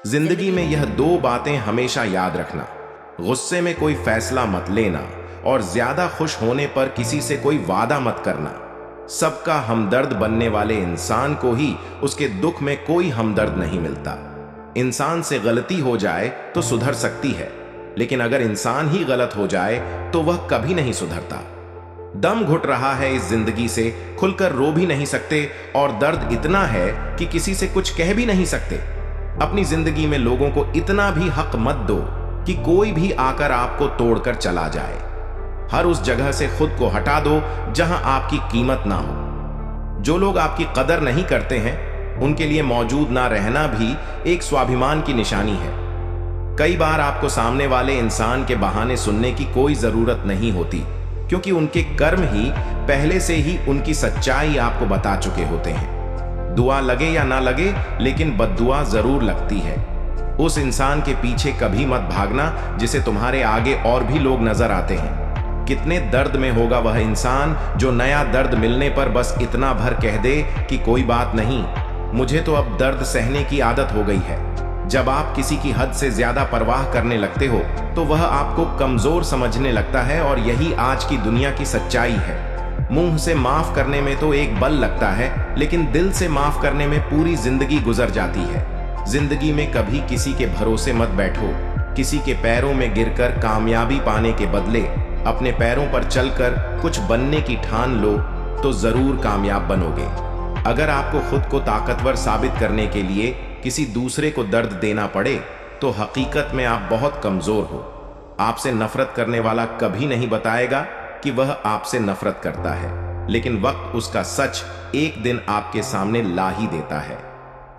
जिंदगी में यह दो बातें हमेशा याद रखना। गुस्से में कोई फैसला मत लेना और ज्यादा खुश होने पर किसी से कोई वादा मत करना। सबका हमदर्द बनने वाले इंसान को ही उसके दुख में कोई हमदर्द नहीं मिलता। इंसान से गलती हो जाए तो सुधर सकती है, लेकिन अगर इंसान ही गलत हो जाए तो वह कभी नहीं सुधरता। दम घुट रहा है इस जिंदगी से, खुलकर रो भी नहीं सकते और दर्द इतना है कि किसी से कुछ कह भी नहीं सकते। अपनी जिंदगी में लोगों को इतना भी हक मत दो कि कोई भी आकर आपको तोड़कर चला जाए। हर उस जगह से खुद को हटा दो जहां आपकी कीमत ना हो। जो लोग आपकी कदर नहीं करते हैं, उनके लिए मौजूद ना रहना भी एक स्वाभिमान की निशानी है। कई बार आपको सामने वाले इंसान के बहाने सुनने की कोई जरूरत नहीं होती, क्योंकि उनके कर्म ही पहले से ही उनकी सच्चाई आपको बता चुके होते हैं। दुआ लगे या ना लगे, लेकिन बद्दुआ जरूर लगती है। उस इंसान के पीछे कभी मत भागना जिसे तुम्हारे आगे और भी लोग नजर आते हैं। कितने दर्द में होगा वह इंसान जो नया दर्द मिलने पर बस इतना भर कह दे कि कोई बात नहीं, मुझे तो अब दर्द सहने की आदत हो गई है। जब आप किसी की हद से ज्यादा परवाह करने लगते हो तो वह आपको कमजोर समझने लगता है, और यही आज की दुनिया की सच्चाई है। मुंह से माफ करने में तो एक बल लगता है, लेकिन दिल से माफ करने में पूरी जिंदगी गुजर जाती है। जिंदगी में कभी किसी के भरोसे मत बैठो। किसी के पैरों में गिरकर कामयाबी पाने के बदले अपने पैरों पर चलकर कुछ बनने की ठान लो तो जरूर कामयाब बनोगे। अगर आपको खुद को ताकतवर साबित करने के लिए किसी दूसरे को दर्द देना पड़े तो हकीकत में आप बहुत कमजोर हो। आपसे नफरत करने वाला कभी नहीं बताएगा कि वह आपसे नफरत करता है, लेकिन वक्त उसका सच एक दिन आपके सामने ला ही देता है।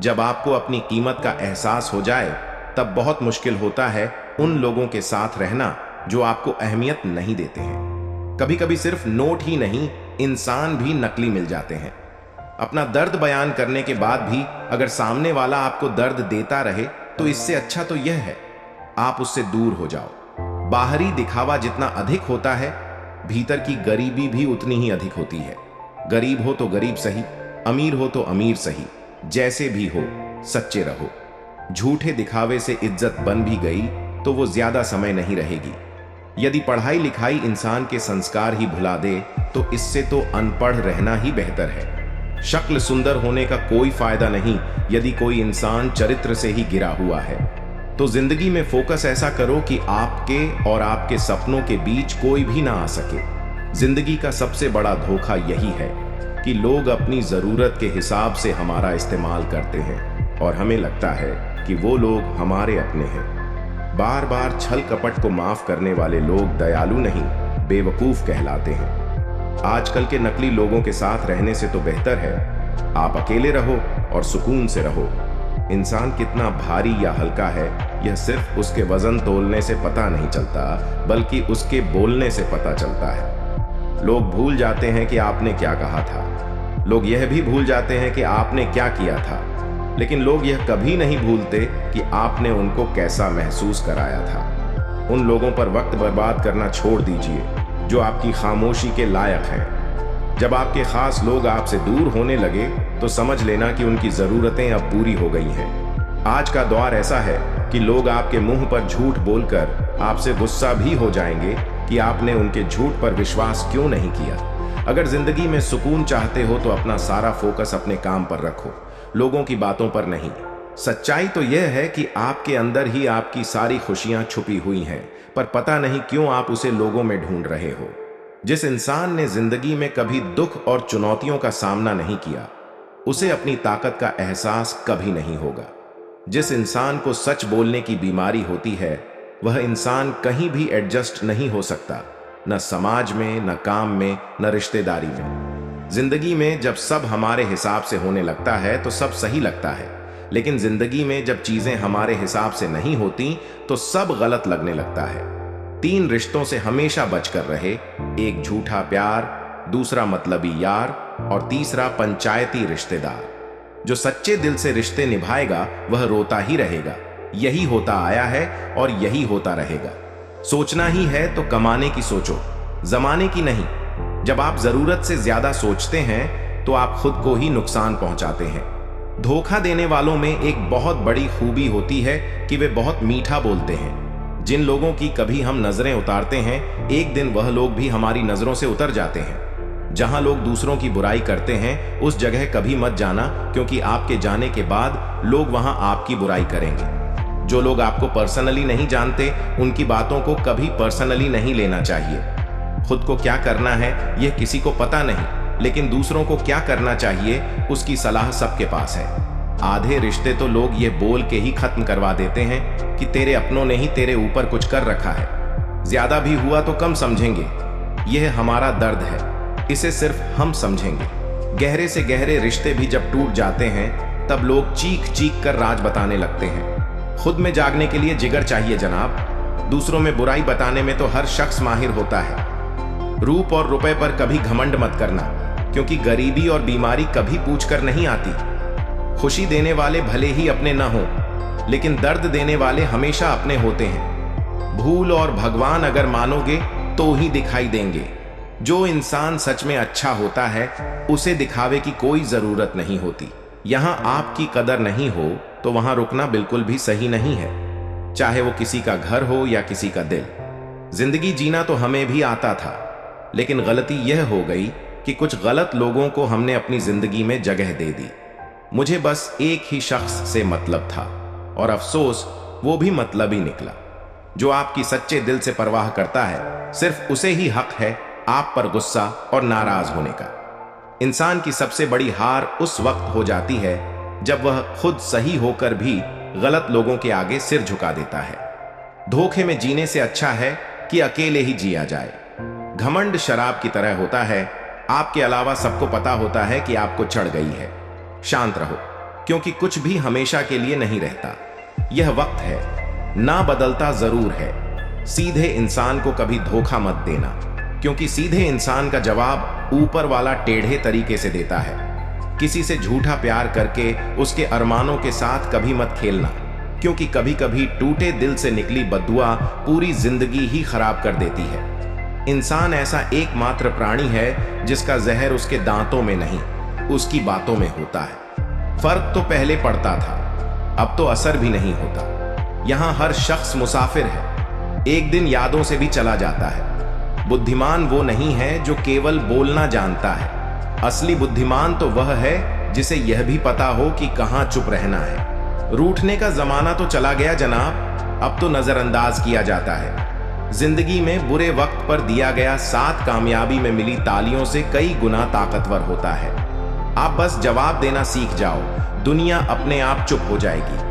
जब आपको अपनी कीमत का एहसास हो जाए तब बहुत मुश्किल होता है उन लोगों के साथ रहना जो आपको अहमियत नहीं देते हैं। कभी कभी सिर्फ नोट ही नहीं, इंसान भी नकली मिल जाते हैं। अपना दर्द बयान करने के बाद भी अगर सामने वाला आपको दर्द देता रहे तो इससे अच्छा तो यह है आप उससे दूर हो जाओ। बाहरी दिखावा जितना अधिक होता है, भीतर की गरीबी भी उतनी ही अधिक होती है। गरीब हो तो गरीब सही, अमीर हो तो अमीर सही, जैसे भी हो सच्चे रहो। झूठे दिखावे से इज्जत बन भी गई तो वो ज्यादा समय नहीं रहेगी। यदि पढ़ाई लिखाई इंसान के संस्कार ही भुला दे तो इससे तो अनपढ़ रहना ही बेहतर है। शक्ल सुंदर होने का कोई फायदा नहीं यदि कोई इंसान चरित्र से ही गिरा हुआ है। तो जिंदगी में फोकस ऐसा करो कि आपके और आपके सपनों के बीच कोई भी ना आ सके। जिंदगी का सबसे बड़ा धोखा यही है कि लोग अपनी जरूरत के हिसाब से हमारा इस्तेमाल करते हैं और हमें लगता है कि वो लोग हमारे अपने हैं। बार बार छल कपट को माफ करने वाले लोग दयालु नहीं, बेवकूफ कहलाते हैं। आजकल के नकली लोगों के साथ रहने से तो बेहतर है आप अकेले रहो और सुकून से रहो। इंसान कितना भारी या हल्का है यह सिर्फ उसके वजन तोलने से पता नहीं चलता, बल्कि उसके बोलने से पता चलता है। लोग भूल जाते हैं कि आपने क्या कहा था, लोग यह भी भूल जाते हैं कि आपने क्या किया था, लेकिन लोग यह कभी नहीं भूलते कि आपने उनको कैसा महसूस कराया था। उन लोगों पर वक्त बर्बाद करना छोड़ दीजिए जो आपकी खामोशी के लायक हैं। जब आपके खास लोग आपसे दूर होने लगे तो समझ लेना कि उनकी जरूरतें अब पूरी हो गई हैं। आज का दौर ऐसा है कि लोग आपके मुंह पर झूठ बोलकर आपसे गुस्सा भी हो जाएंगे कि आपने उनके झूठ पर विश्वास क्यों नहीं किया। अगर जिंदगी में सुकून चाहते हो तो अपना सारा फोकस अपने काम पर रखो, लोगों की बातों पर नहीं। सच्चाई तो यह है कि आपके अंदर ही आपकी सारी खुशियां छुपी हुई हैं, पर पता नहीं क्यों आप उसे लोगों में ढूंढ रहे हो। जिस इंसान ने जिंदगी में कभी दुख और चुनौतियों का सामना नहीं किया, उसे अपनी ताकत का एहसास कभी नहीं होगा। जिस इंसान को सच बोलने की बीमारी होती है, वह इंसान कहीं भी एडजस्ट नहीं हो सकता, न समाज में, न काम में, न रिश्तेदारी में। जिंदगी में जब सब हमारे हिसाब से होने लगता है तो सब सही लगता है, लेकिन जिंदगी में जब चीजें हमारे हिसाब से नहीं होती तो सब गलत लगने लगता है। 3 रिश्तों से हमेशा बचकर रहे, एक झूठा प्यार, दूसरा मतलबी यार और तीसरा पंचायती रिश्तेदार। जो सच्चे दिल से रिश्ते निभाएगा वह रोता ही रहेगा। यही होता आया है और यही होता रहेगा। सोचना ही है तो कमाने की सोचो, जमाने की नहीं। जब आप जरूरत से ज्यादा सोचते हैं तो आप खुद को ही नुकसान पहुंचाते हैं। धोखा देने वालों में एक बहुत बड़ी खूबी होती है कि वे बहुत मीठा बोलते हैं। जिन लोगों की कभी हम नजरें उतारते हैं, एक दिन वह लोग भी हमारी नजरों से उतर जाते हैं। जहां लोग दूसरों की बुराई करते हैं, उस जगह कभी मत जाना, क्योंकि आपके जाने के बाद लोग वहां आपकी बुराई करेंगे। जो लोग आपको पर्सनली नहीं जानते, उनकी बातों को कभी पर्सनली नहीं लेना चाहिए। खुद को क्या करना है यह किसी को पता नहीं, लेकिन दूसरों को क्या करना चाहिए उसकी सलाह सबके पास है। आधे रिश्ते तो लोग ये बोल के ही खत्म करवा देते हैं कि तेरे अपनों ने ही तेरे ऊपर कुछ कर रखा है। ज्यादा भी हुआ तो कम समझेंगे। यह हमारा दर्द है, इसे सिर्फ हम समझेंगे। गहरे से गहरे रिश्ते भी जब टूट जाते हैं, तब लोग चीख चीख कर राज बताने लगते हैं। खुद में जागने के लिए जिगर चाहिए जनाब। दूसरों में बुराई बताने में तो हर शख्स माहिर होता है। रूप और रुपए पर कभी घमंड मत करना, क्योंकि गरीबी और बीमारी कभी पूछकर नहीं आती। खुशी देने वाले भले ही अपने न हों, लेकिन दर्द देने वाले हमेशा अपने होते हैं। भूल और भगवान अगर मानोगे तो ही दिखाई देंगे। जो इंसान सच में अच्छा होता है, उसे दिखावे की कोई जरूरत नहीं होती। यहां आपकी कदर नहीं हो तो वहां रुकना बिल्कुल भी सही नहीं है, चाहे वो किसी का घर हो या किसी का दिल। जिंदगी जीना तो हमें भी आता था, लेकिन गलती यह हो गई कि कुछ गलत लोगों को हमने अपनी जिंदगी में जगह दे दी। मुझे बस एक ही शख्स से मतलब था, और अफसोस वो भी मतलब ही निकला। जो आपकी सच्चे दिल से परवाह करता है, सिर्फ उसे ही हक है आप पर गुस्सा और नाराज होने का। इंसान की सबसे बड़ी हार उस वक्त हो जाती है जब वह खुद सही होकर भी गलत लोगों के आगे सिर झुका देता है। धोखे में जीने से अच्छा है कि अकेले ही जिया जाए। घमंड शराब की तरह होता है, आपके अलावा सबको पता होता है कि आपको चढ़ गई है। शांत रहो, क्योंकि कुछ भी हमेशा के लिए नहीं रहता। यह वक्त है, ना बदलता जरूर है। सीधे इंसान को कभी धोखा मत देना, क्योंकि सीधे इंसान का जवाब ऊपर वाला टेढ़े तरीके से देता है। किसी से झूठा प्यार करके उसके अरमानों के साथ कभी मत खेलना, क्योंकि कभी कभी टूटे दिल से निकली बद्दुआ पूरी जिंदगी ही खराब कर देती है। इंसान ऐसा एकमात्र प्राणी है जिसका जहर उसके दांतों में नहीं, उसकी बातों में होता है। फर्क तो पहले पड़ता था, अब तो असर भी नहीं होता। यहां हर शख्स मुसाफिर है, एक दिन यादों से भी चला जाता है। बुद्धिमान वो नहीं है जो केवल बोलना जानता है। असली बुद्धिमान तो वह है जिसे यह भी पता हो कि कहां चुप रहना है। रूठने का जमाना तो चला गया जनाब, अब तो नजरअंदाज किया जाता है। जिंदगी में बुरे वक्त पर दिया गया साथ कामयाबी में मिली तालियों से कई गुना ताकतवर होता है। आप बस जवाब देना सीख जाओ, दुनिया अपने आप चुप हो जाएगी।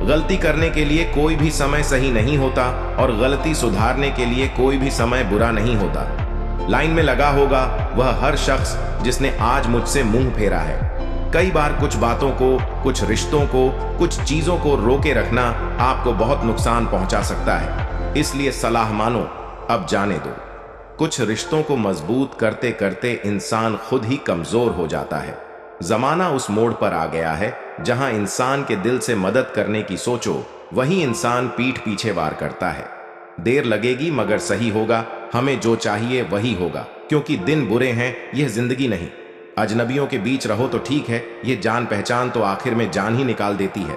गलती करने के लिए कोई भी समय सही नहीं होता, और गलती सुधारने के लिए कोई भी समय बुरा नहीं होता। लाइन में लगा होगा वह हर शख्स जिसने आज मुझसे मुंह फेरा है। कई बार कुछ बातों को, कुछ रिश्तों को, कुछ चीजों को रोके रखना आपको बहुत नुकसान पहुंचा सकता है। इसलिए सलाह मानो, अब जाने दो। कुछ रिश्तों को मजबूत करते करते इंसान खुद ही कमजोर हो जाता है। जमाना उस मोड़ पर आ गया है जहां इंसान के दिल से मदद करने की सोचो, वही इंसान पीठ पीछे वार करता है। देर लगेगी मगर सही होगा। हमें जो चाहिए वही होगा, क्योंकि दिन बुरे हैं, यह जिंदगी नहीं। अजनबियों के बीच रहो तो ठीक है, यह जान पहचान तो आखिर में जान ही निकाल देती है।